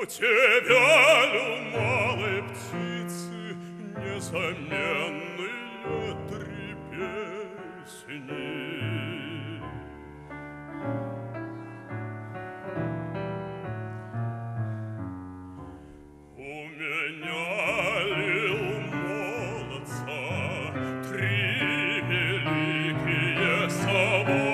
тебя, малой птицы, несомненные три песни. У меня лил молодца три великие собаки.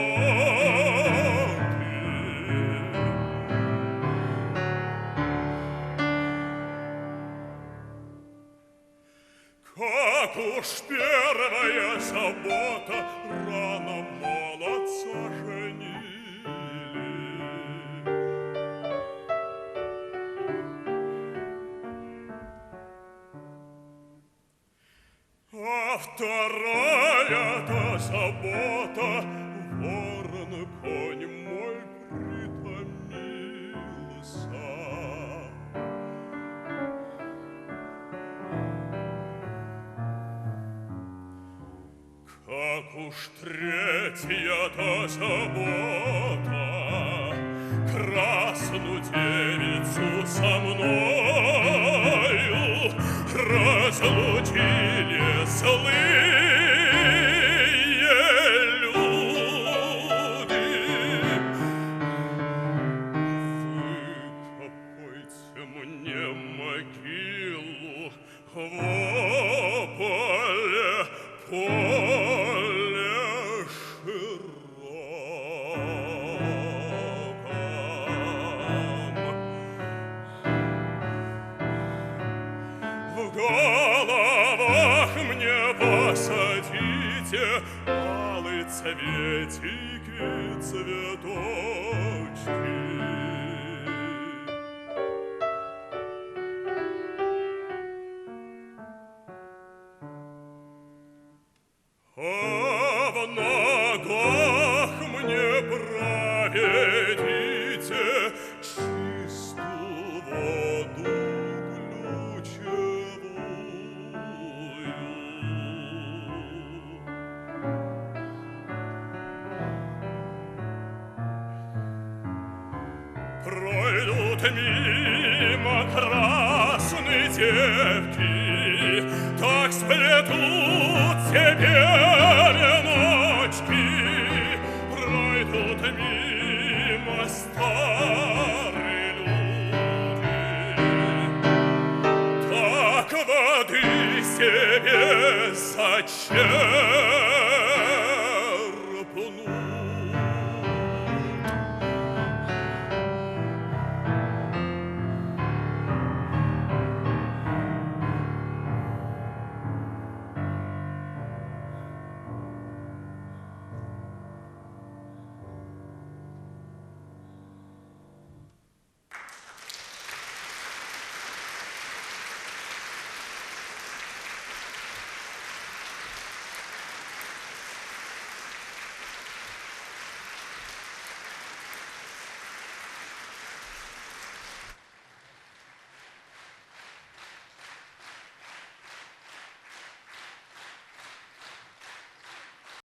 Как уж первая забота рано молодца женили, а вторая-то забота ворон конь мой притомился. Как уж третья-то забота красную девицу со мною разлучили злые люди. Выкопайте мне могилу в поле широком. В головах мне посадите алые цветики, цветочки. А в ногах мне проведите чистую воду ключевую. Пройдут мимо красные девки, так сплетут